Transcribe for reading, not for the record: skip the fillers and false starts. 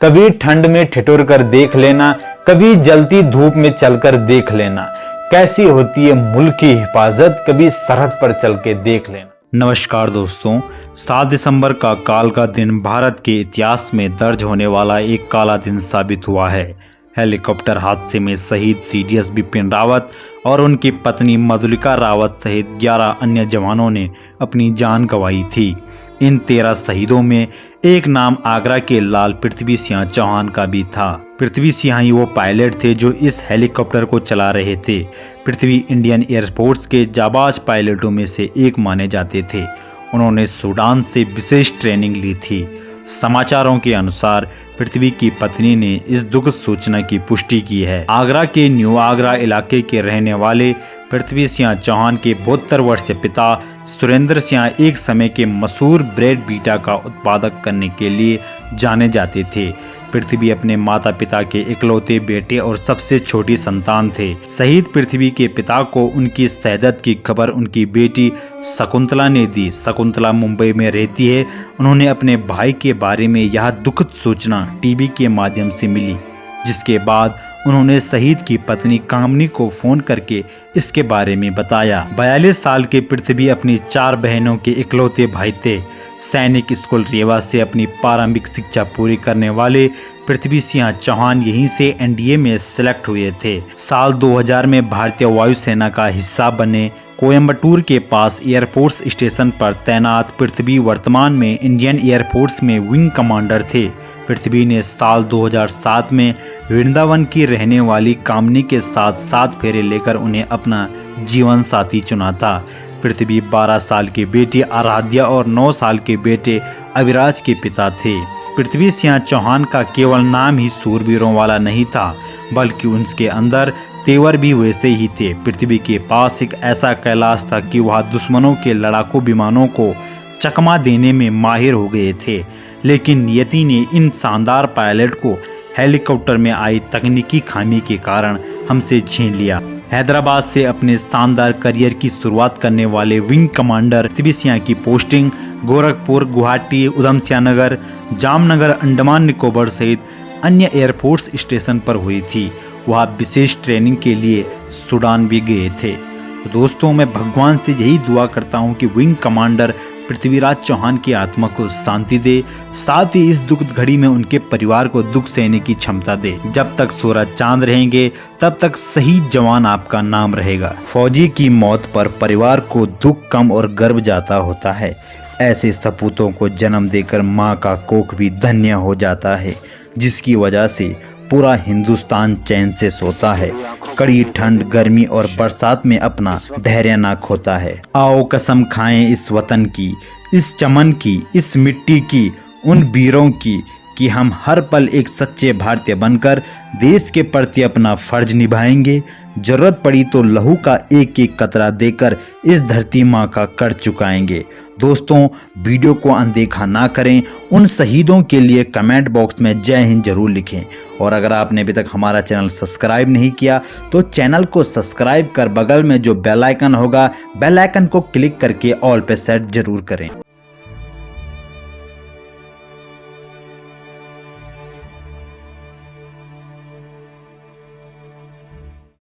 कभी ठंड में ठिठुर कर देख लेना, कभी जलती धूप में चलकर देख लेना, कैसी होती है मुल्क की हिफाजत, कभी सरहद पर चल के देख लेना। नमस्कार दोस्तों, 7 दिसंबर का काल का दिन भारत के इतिहास में दर्ज होने वाला एक काला दिन साबित हुआ है। हेलीकॉप्टर हादसे में शहीद सीडीएस बिपिन रावत और उनकी पत्नी मधुलिका रावत सहित 11 अन्य जवानों ने अपनी जान गंवाई थी। इन 13 शहीदों में एक नाम आगरा के लाल पृथ्वी सिंह चौहान का भी था। पृथ्वी सिंह ही वो पायलट थे जो इस हेलीकॉप्टर को चला रहे थे। पृथ्वी इंडियन एयरफोर्स के जाबाज पायलटों में से एक माने जाते थे। उन्होंने सूडान से विशेष ट्रेनिंग ली थी। समाचारों के अनुसार पृथ्वी की पत्नी ने इस दुखद सूचना की पुष्टि की है। आगरा के न्यू आगरा इलाके के रहने वाले पृथ्वी सिंह चौहान के 72 वर्षीय पिता सुरेंद्र सिंह एक समय के मशहूर ब्रेड बीटा का उत्पादक करने के लिए जाने जाते थे। पृथ्वी अपने माता पिता के इकलौते बेटे और सबसे छोटी संतान थे। शहीद पृथ्वी के पिता को उनकी शहादत की खबर उनकी बेटी शकुंतला ने दी। शकुंतला मुंबई में रहती है। उन्होंने अपने भाई के बारे में यह दुखद सूचना टीवी के माध्यम से मिली, जिसके बाद उन्होंने शहीद की पत्नी कामनी को फोन करके इसके बारे में बताया। 42 साल के पृथ्वी अपनी 4 बहनों के इकलौते भाई थे। सैनिक स्कूल रेवा से अपनी प्रारंभिक शिक्षा पूरी करने वाले पृथ्वी सिंह चौहान यहीं से एनडीए में सिलेक्ट हुए थे। साल 2000 में भारतीय वायुसेना का हिस्सा बने कोयम्बटूर के पास एयरफोर्स स्टेशन पर तैनात पृथ्वी वर्तमान में इंडियन एयरफोर्स में विंग कमांडर थे। पृथ्वी ने साल 2007 में वृंदावन की रहने वाली कामनी के साथ 7 फेरे लेकर उन्हें अपना जीवन साथी चुना था। पृथ्वी 12 साल की बेटी आराध्या और 9 साल के बेटे अविराज के पिता थे। पृथ्वी सिंह चौहान का केवल नाम ही सूरवीरों वाला नहीं था, बल्कि उनके अंदर तेवर भी वैसे ही थे। पृथ्वी के पास एक ऐसा कैलाश था कि वह दुश्मनों के लड़ाकू विमानों को चकमा देने में माहिर हो गए थे। लेकिन नियति ने इन शानदार पायलट को हेलीकॉप्टर में आई तकनीकी खामी के कारण हमसे छीन लिया। हैदराबाद से अपने शानदार करियर की शुरुआत करने वाले विंग कमांडर पृथ्वी सिंह की पोस्टिंग गोरखपुर, गुवाहाटी, उधमसिंह नगर, जामनगर, अंडमान निकोबार सहित अन्य एयरफोर्स स्टेशन पर हुई थी। वह विशेष ट्रेनिंग के लिए सूडान भी गए थे। तो दोस्तों, मैं भगवान से यही दुआ करता हूँ कि विंग कमांडर पृथ्वीराज चौहान की आत्मा को शांति दे, साथ ही इस दुखद घड़ी में उनके परिवार को दुख सहने की क्षमता दे। जब तक सूरज चांद रहेंगे तब तक शहीद जवान आपका नाम रहेगा। फौजी की मौत पर परिवार को दुख कम और गर्व जाता होता है। ऐसे सपूतों को जन्म देकर माँ का कोख भी धन्य हो जाता है, जिसकी वजह से पूरा हिंदुस्तान चैन से सोता है। कड़ी ठंड, गर्मी और बरसात में अपना धैर्य ना खोता है। आओ कसम खाएं इस वतन की, इस चमन की, इस मिट्टी की, उन वीरों की, कि हम हर पल एक सच्चे भारतीय बनकर देश के प्रति अपना फर्ज निभाएंगे। जरूरत पड़ी तो लहू का एक एक कतरा देकर इस धरती माँ का कर चुकाएंगे। दोस्तों, वीडियो को अनदेखा ना करें। उन शहीदों के लिए कमेंट बॉक्स में जय हिंद जरूर लिखें। और अगर आपने अभी तक हमारा चैनल सब्सक्राइब नहीं किया तो चैनल को सब्सक्राइब कर बगल में जो बेल आइकन होगा, बेल आइकन को क्लिक करके ऑल पे सेट जरूर करें।